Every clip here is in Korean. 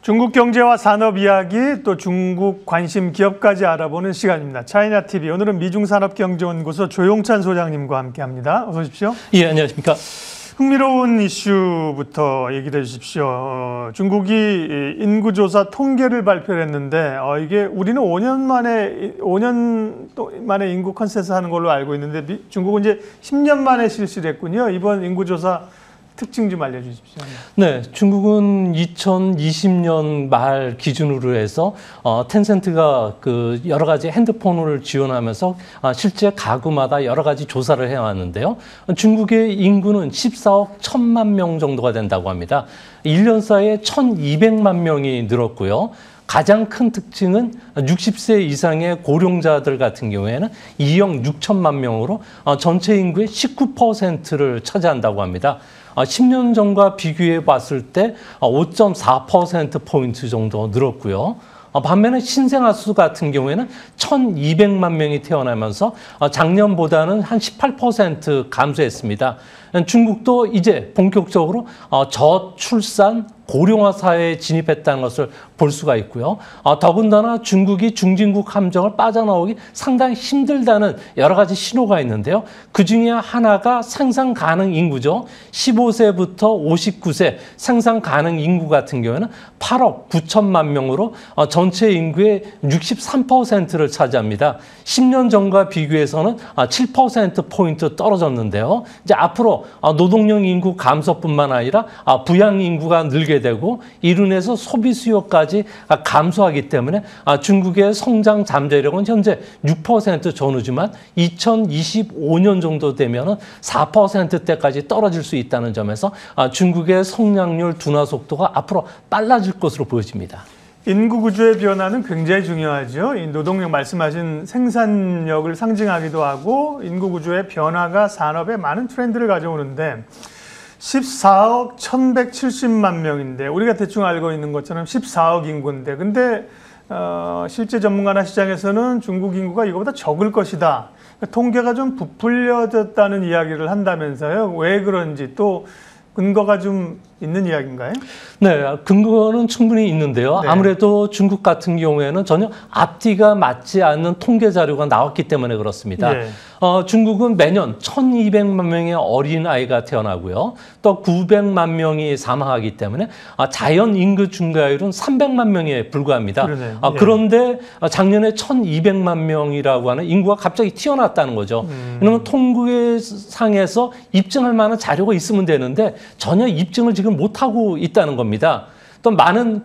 중국 경제와 산업 이야기, 또 중국 관심 기업까지 알아보는 시간입니다. 차이나TV, 오늘은 미중산업경제연구소 조용찬 소장님과 함께합니다. 어서 오십시오. 예, 안녕하십니까. 흥미로운 이슈부터 얘기를 해주십시오. 중국이 인구조사 통계를 발표를 했는데 이게 우리는 5년 만에 인구 컨센서스 하는 걸로 알고 있는데 중국은 이제 10년 만에 실시를 했군요. 이번 인구조사 특징 좀 알려주십시오. 네, 중국은 2020년 말 기준으로 해서 텐센트가 그 여러 가지 핸드폰을 지원하면서 실제 가구마다 여러 가지 조사를 해왔는데요. 중국의 인구는 14억 1천만 명 정도가 된다고 합니다. 1년 사이에 1,200만 명이 늘었고요. 가장 큰 특징은 60세 이상의 고령자들 같은 경우에는 2억 6천만 명으로 전체 인구의 19%를 차지한다고 합니다. 10년 전과 비교해 봤을 때 5.4%포인트 정도 늘었고요. 반면에 신생아 수 같은 경우에는 1,200만 명이 태어나면서 작년보다는 한 18% 감소했습니다. 중국도 이제 본격적으로 저출산 고령화 사회에 진입했다는 것을 볼 수가 있고요. 더군다나 중국이 중진국 함정을 빠져나오기 상당히 힘들다는 여러 가지 신호가 있는데요. 그중에 하나가 생산 가능 인구죠. 15세부터 59세 생산 가능 인구 같은 경우에는 8억 9천만 명으로 전체 인구의 63%를 차지합니다. 10년 전과 비교해서는 7%포인트 떨어졌는데요. 이제 앞으로 노동력 인구 감소뿐만 아니라 부양 인구가 늘게 되고 이로 인해서 소비 수요까지 감소하기 때문에 중국의 성장 잠재력은 현재 6% 전후지만 2025년 정도 되면 4%대까지 떨어질 수 있다는 점에서 중국의 성장률 둔화 속도가 앞으로 빨라질 것으로 보여집니다. 인구 구조의 변화는 굉장히 중요하죠. 이 노동력 말씀하신 생산력을 상징하기도 하고 인구 구조의 변화가 산업에 많은 트렌드를 가져오는데 14억 1,170만 명인데 우리가 대충 알고 있는 것처럼 14억 인구인데 근데 실제 전문가나 시장에서는 중국 인구가 이거보다 적을 것이다. 통계가 좀 부풀려졌다는 이야기를 한다면서요. 왜 그런지 또 근거가 좀 있는 이야기인가요? 네, 근거는 충분히 있는데요. 네. 아무래도 중국 같은 경우에는 전혀 앞뒤가 맞지 않는 통계 자료가 나왔기 때문에 그렇습니다. 네. 중국은 매년 1,200만 명의 어린아이가 태어나고요. 또 900만 명이 사망하기 때문에 자연 인구 증가율은 300만 명에 불과합니다. 그런데 작년에 1,200만 명이라고 하는 인구가 갑자기 튀어났다는 거죠. 이런 통계상에서 입증할 만한 자료가 있으면 되는데 전혀 입증을 지금 못하고 있다는 겁니다. 또 많은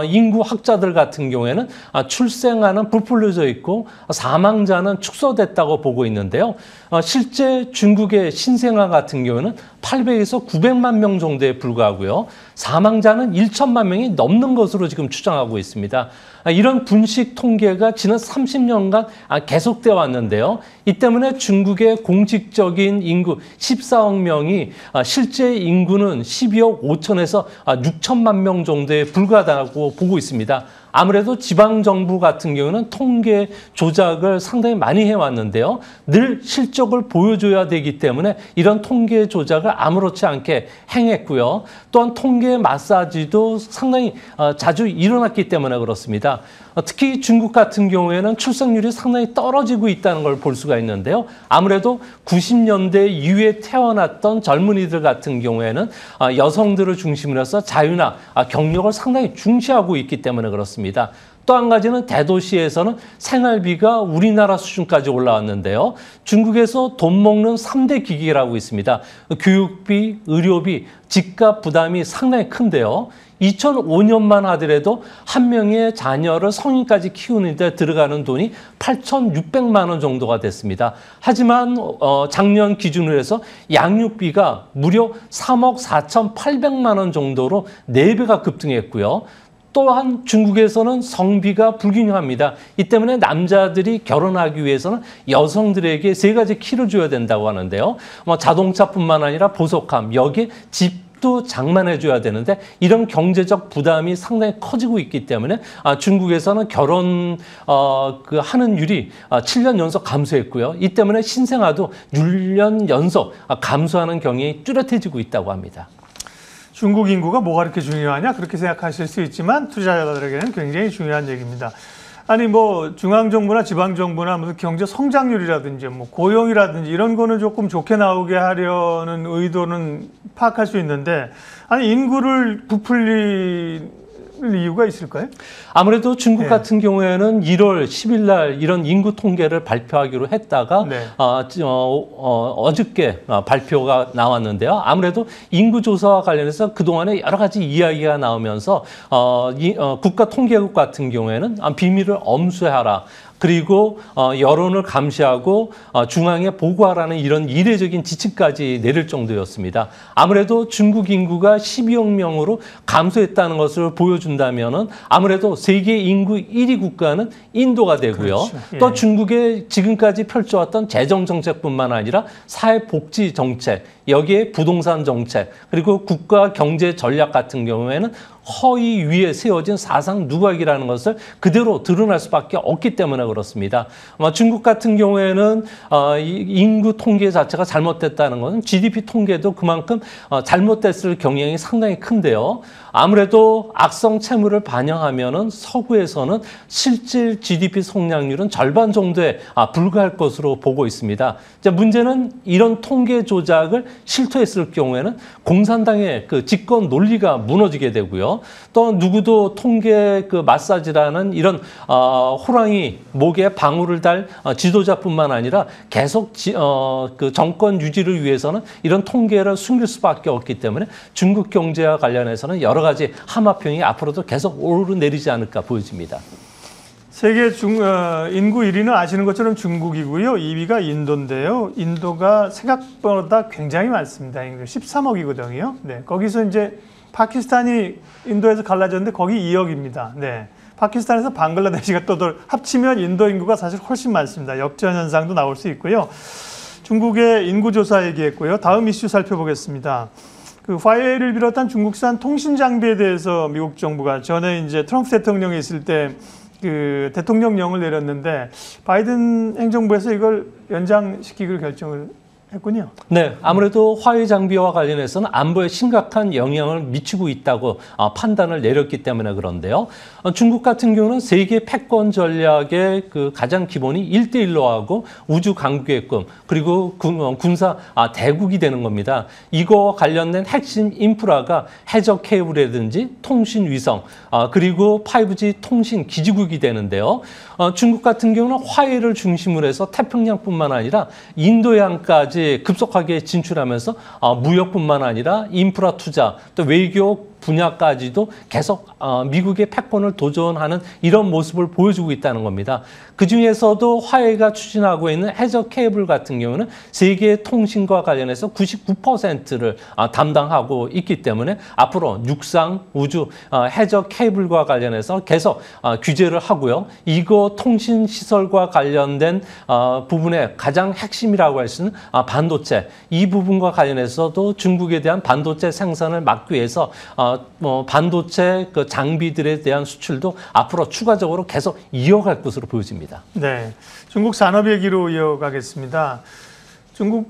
인구 학자들 같은 경우에는 출생아는 부풀려져 있고 사망자는 축소됐다고 보고 있는데요. 실제 중국의 신생아 같은 경우는 800에서 900만 명 정도에 불과하고요. 사망자는 1천만 명이 넘는 것으로 지금 추정하고 있습니다. 이런 분식 통계가 지난 30년간 계속되어 왔는데요. 이 때문에 중국의 공식적인 인구 14억 명이 실제 인구는 12억 5천에서 6천만 명 정도에 불과하다고 보고 있습니다. 아무래도 지방정부 같은 경우는 통계 조작을 상당히 많이 해왔는데요. 늘 실적을 보여줘야 되기 때문에 이런 통계 조작을 아무렇지 않게 행했고요. 또한 통계 마사지도 상당히 자주 일어났기 때문에 그렇습니다. 특히 중국 같은 경우에는 출생률이 상당히 떨어지고 있다는 걸 볼 수가 있는데요. 아무래도 90년대 이후에 태어났던 젊은이들 같은 경우에는 여성들을 중심으로 해서 자유나 경력을 상당히 중시하고 있기 때문에 그렇습니다. 또 한 가지는 대도시에서는 생활비가 우리나라 수준까지 올라왔는데요. 중국에서 돈 먹는 3대 기기라고 있습니다. 교육비, 의료비, 집값 부담이 상당히 큰데요. 2005년만 하더라도 한 명의 자녀를 성인까지 키우는 데 들어가는 돈이 8,600만 원 정도가 됐습니다. 하지만 작년 기준으로 해서 양육비가 무려 3억 4,800만 원 정도로 4배가 급등했고요. 또한 중국에서는 성비가 불균형합니다. 이 때문에 남자들이 결혼하기 위해서는 여성들에게 3가지 키를 줘야 된다고 하는데요. 자동차뿐만 아니라 보석함, 여기에 집도 장만해줘야 되는데 이런 경제적 부담이 상당히 커지고 있기 때문에 중국에서는 결혼 하는 율이 7년 연속 감소했고요. 이 때문에 신생아도 6년 연속 감소하는 경향이 뚜렷해지고 있다고 합니다. 중국 인구가 뭐가 그렇게 중요하냐 그렇게 생각하실 수 있지만 투자자들에게는 굉장히 중요한 얘기입니다. 아니 뭐 중앙정부나 지방정부나 무슨 경제 성장률이라든지 뭐 고용이라든지 이런 거는 조금 좋게 나오게 하려는 의도는 파악할 수 있는데 아니 인구를 부풀릴 이유가 있을까요? 아무래도 중국 같은 경우에는 1월 10일 날 이런 인구 통계를 발표하기로 했다가 어저께 발표가 나왔는데요. 아무래도 인구 조사와 관련해서 그동안에 여러 가지 이야기가 나오면서 국가통계국 같은 경우에는 비밀을 엄수하라. 그리고 여론을 감시하고 중앙에 보고하라는 이런 이례적인 지침까지 내릴 정도였습니다. 아무래도 중국 인구가 12억 명으로 감소했다는 것을 보여준다면은 아무래도 세계 인구 1위 국가는 인도가 되고요. 그렇죠. 예. 또 중국의 지금까지 펼쳐왔던 재정 정책뿐만 아니라 사회복지 정책, 여기에 부동산 정책, 그리고 국가 경제 전략 같은 경우에는 허위 위에 세워진 사상 누각이라는 것을 그대로 드러날 수밖에 없기 때문에 그렇습니다. 중국 같은 경우에는 인구 통계 자체가 잘못됐다는 것은 GDP 통계도 그만큼 잘못됐을 경향이 상당히 큰데요. 아무래도 악성 채무를 반영하면은 서구에서는 실질 GDP 성장률은 절반 정도에 불과할 것으로 보고 있습니다. 이제 문제는 이런 통계 조작을 실토했을 경우에는 공산당의 그 집권 논리가 무너지게 되고요. 또 누구도 통계 그 마사지라는 이런 호랑이 목에 방울을 달 지도자뿐만 아니라 계속 그 정권 유지를 위해서는 이런 통계를 숨길 수밖에 없기 때문에 중국 경제와 관련해서는 여러 가지 하마평이 앞으로도 계속 오르내리지 않을까 보여집니다. 세계 인구 1위는 아시는 것처럼 중국이고요. 2위가 인도인데요. 인도가 생각보다 굉장히 많습니다. 13억이거든요. 네, 거기서 이제 파키스탄이 인도에서 갈라졌는데 거기 2억입니다. 네. 파키스탄에서 방글라데시가 또 합치면 인도 인구가 사실 훨씬 많습니다. 역전 현상도 나올 수 있고요. 중국의 인구 조사 얘기했고요. 다음 이슈 살펴보겠습니다. 그 화웨이를 비롯한 중국산 통신 장비에 대해서 미국 정부가 전에 이제 트럼프 대통령이 있을 때 그 대통령령을 내렸는데 바이든 행정부에서 이걸 연장시키기로 결정을 했군요. 네, 아무래도 화웨이 장비와 관련해서는 안보에 심각한 영향을 미치고 있다고 판단을 내렸기 때문에 그런데요. 중국 같은 경우는 세계 패권 전략의 그 가장 기본이 1대1로 하고 우주 강국의 꿈, 그리고 군사 대국이 되는 겁니다. 이거와 관련된 핵심 인프라가 해저 케이블이라든지 통신 위성, 그리고 5G 통신 기지국이 되는데요. 중국 같은 경우는 화웨이를 중심으로 해서 태평양뿐만 아니라 인도양까지 급속하게 진출하면서 무역뿐만 아니라 인프라 투자, 또 외교 분야까지도 계속 미국의 패권을 도전하는 이런 모습을 보여주고 있다는 겁니다. 그중에서도 화웨이가 추진하고 있는 해저 케이블 같은 경우는 세계 통신과 관련해서 99%를 담당하고 있기 때문에 앞으로 육상, 우주, 해저 케이블과 관련해서 계속 규제를 하고요. 이거 통신 시설과 관련된 부분의 가장 핵심이라고 할 수 있는 반도체, 이 부분과 관련해서도 중국에 대한 반도체 생산을 막기 위해서 반도체 그 장비들에 대한 수출도 앞으로 추가적으로 계속 이어갈 것으로 보여집니다. 네, 중국 산업 얘기로 이어가겠습니다.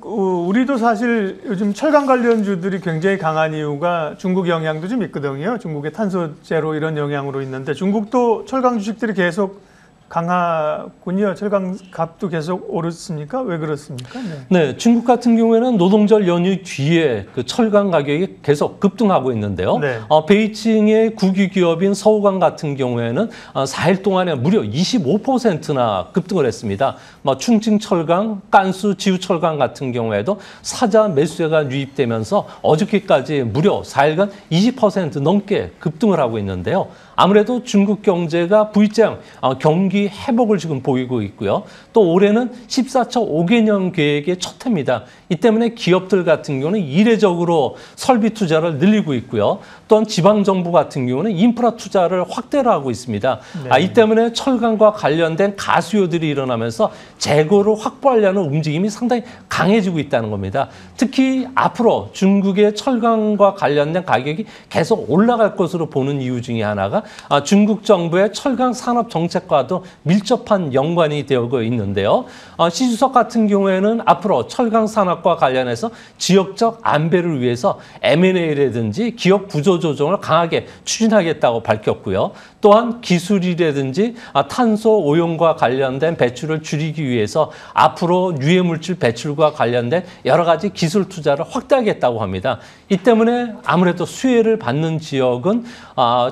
우리도 사실 요즘 철강 관련주들이 굉장히 강한 이유가 중국 영향도 좀 있거든요. 중국의 탄소 제로 이런 영향으로 있는데 중국도 철강 주식들이 계속 강하군요. 철강 값도 계속 오르습니까? 왜 그렇습니까? 네, 중국 같은 경우에는 노동절 연휴 뒤에 그 철강 가격이 계속 급등하고 있는데요. 네. 베이징의 국유 기업인 서우강 같은 경우에는 4일 동안에 무려 25%나 급등을 했습니다. 충칭 철강, 깐수 지우 철강 같은 경우에도 사자 매수세가 유입되면서 어저께까지 무려 4일간 20% 넘게 급등을 하고 있는데요. 아무래도 중국 경제가 V장 경기 회복을 지금 보이고 있고요. 또 올해는 14차 5개년 계획의 첫 해입니다. 이 때문에 기업들 같은 경우는 이례적으로 설비 투자를 늘리고 있고요. 또한 지방정부 같은 경우는 인프라 투자를 확대를 하고 있습니다. 네. 이 때문에 철강과 관련된 가수요들이 일어나면서 재고를 확보하려는 움직임이 상당히 강해지고 있다는 겁니다. 특히 앞으로 중국의 철강과 관련된 가격이 계속 올라갈 것으로 보는 이유 중에 하나가 중국 정부의 철강 산업 정책과도 밀접한 연관이 되고 있는데요. 시 주석 같은 경우에는 앞으로 철강 산업과 관련해서 지역적 안배를 위해서 M&A라든지 기업 구조 조정을 강하게 추진하겠다고 밝혔고요. 또한 기술이라든지 탄소 오염과 관련된 배출을 줄이기 위해서 앞으로 유해물질 배출과 관련된 여러 가지 기술 투자를 확대하겠다고 합니다. 이 때문에 아무래도 수혜를 받는 지역은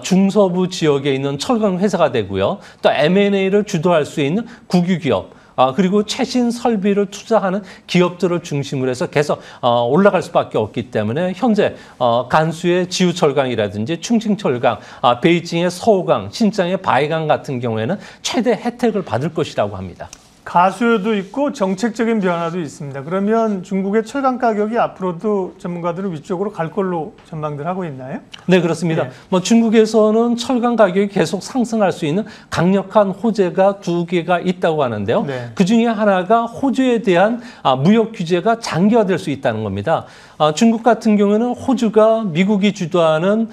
중서부 지역에 있는 철강 회사가 되고요. 또 M&A를 주도할 수 있는 국유기업, 그리고 최신 설비를 투자하는 기업들을 중심으로 해서 계속 올라갈 수밖에 없기 때문에 현재 간수의 지우철강이라든지 충칭철강, 베이징의 서호강, 신장의 바이강 같은 경우에는 최대 혜택을 받을 것이라고 합니다. 가수도 있고 정책적인 변화도 있습니다. 그러면 중국의 철강 가격이 앞으로도 전문가들은 위쪽으로 갈 걸로 전망들 하고 있나요? 네, 그렇습니다. 중국에서는 철강 가격이 계속 상승할 수 있는 강력한 호재가 두 개가 있다고 하는데요. 네. 그중에 하나가 호주에 대한 무역 규제가 장기화될 수 있다는 겁니다. 중국 같은 경우에는 호주가 미국이 주도하는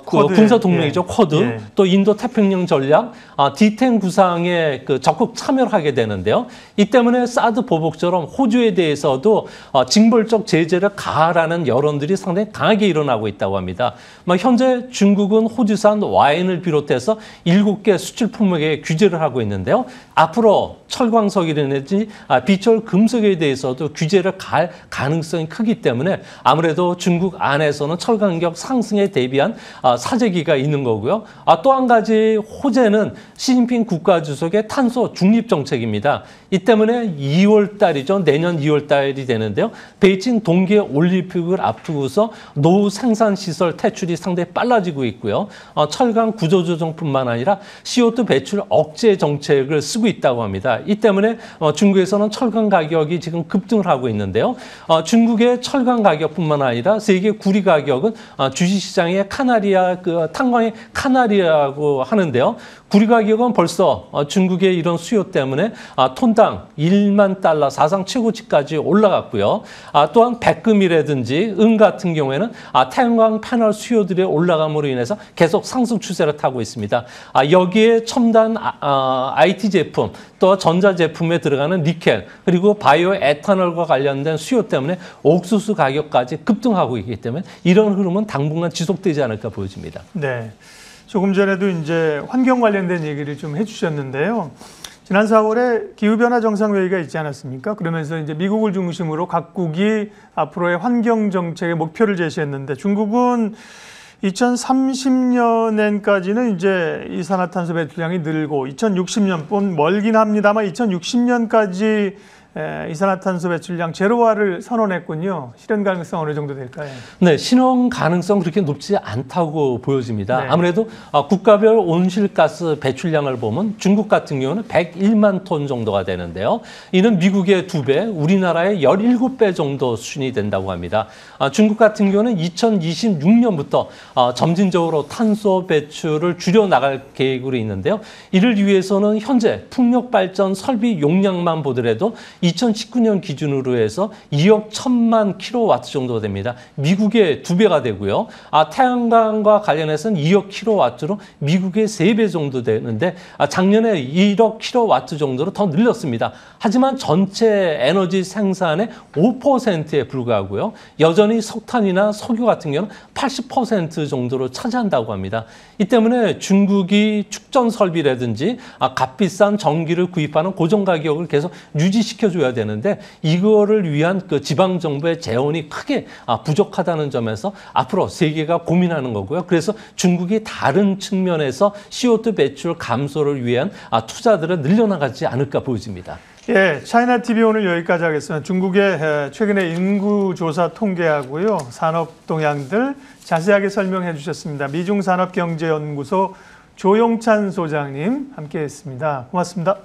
군사 동맹이죠. 쿼드, 또 인도 태평양 전략, D10 구상에 적극 참여를 하게 되는데요. 이 때문에 사드 보복처럼 호주에 대해서도 징벌적 제재를 가하라는 여론들이 상당히 강하게 일어나고 있다고 합니다. 현재 중국은 호주산 와인을 비롯해서 7개 수출 품목에 규제를 하고 있는데요. 앞으로 철광석이라든지 비철 금속에 대해서도 규제를 가할 가능성이 크기 때문에 아무래도 중국 안에서는 철강 가격 상승에 대비한 사재기가 있는 거고요. 또 한 가지 호재는 시진핑 국가주석의 탄소 중립 정책입니다. 이 때문에 2월 달이죠. 내년 2월 달이 되는데요. 베이징 동계 올림픽을 앞두고서 노후 생산 시설 퇴출이 상당히 빨라지고 있고요. 철강 구조 조정뿐만 아니라 CO2 배출 억제 정책을 쓰고 있다고 합니다. 이 때문에 중국에서는 철강 가격이 지금 급등을 하고 있는데요. 중국의 철강 가격뿐만 아니라 세계 구리 가격은 주식시장의 카나리아, 탄광의 카나리아라고 하는데요. 구리 가격은 벌써 중국의 이런 수요 때문에 톤당 1만 달러 사상 최고치까지 올라갔고요. 또한 백금이라든지 은 같은 경우에는 태양광 패널 수요들의 올라감으로 인해서 계속 상승 추세를 타고 있습니다. 여기에 첨단 IT 제품, 또 전자 제품에 들어가는 니켈, 그리고 바이오 에탄올과 관련된 수요 때문에 옥수수 가격까지 급등하고 있기 때문에 이런 흐름은 당분간 지속되지 않을까 보여집니다. 네. 조금 전에도 이제 환경 관련된 얘기를 좀 해주셨는데요. 지난 4월에 기후변화 정상회의가 있지 않았습니까? 그러면서 이제 미국을 중심으로 각국이 앞으로의 환경 정책의 목표를 제시했는데 중국은 2030년까지는 이제 이산화탄소 배출량이 늘고 2060년 멀긴 합니다만 2060년까지 이산화탄소 배출량 제로화를 선언했군요. 실현 가능성 어느 정도 될까요? 네, 실현 가능성 그렇게 높지 않다고 보여집니다. 네. 아무래도 국가별 온실가스 배출량을 보면 중국 같은 경우는 101만 톤 정도가 되는데요. 이는 미국의 2배, 우리나라의 17배 정도 수준이 된다고 합니다. 중국 같은 경우는 2026년부터 점진적으로 탄소 배출을 줄여나갈 계획으로 있는데요. 이를 위해서는 현재 풍력발전 설비 용량만 보더라도 2019년 기준으로 해서 2억 1천만 킬로와트 정도 됩니다. 미국의 2배가 되고요. 태양광과 관련해서는 2억 킬로와트로 미국의 3배 정도 되는데 작년에 1억 킬로와트 정도로 더 늘렸습니다. 하지만 전체 에너지 생산의 5%에 불과하고요. 여전히 석탄이나 석유 같은 경우는 80% 정도로 차지한다고 합니다. 이 때문에 중국이 축전 설비라든지 값비싼 전기를 구입하는 고정 가격을 계속 유지시켜줘야 되는데 이거를 위한 그 지방 정부의 재원이 크게 부족하다는 점에서 앞으로 세계가 고민하는 거고요. 그래서 중국이 다른 측면에서 CO2 배출 감소를 위한 투자들을 늘려나가지 않을까 보여집니다. 예, 차이나 TV 오늘 여기까지 하겠습니다. 중국의 최근의 인구 조사 통계하고요, 산업 동향들 자세하게 설명해 주셨습니다. 미중산업경제연구소 조용찬 소장님 함께했습니다. 고맙습니다.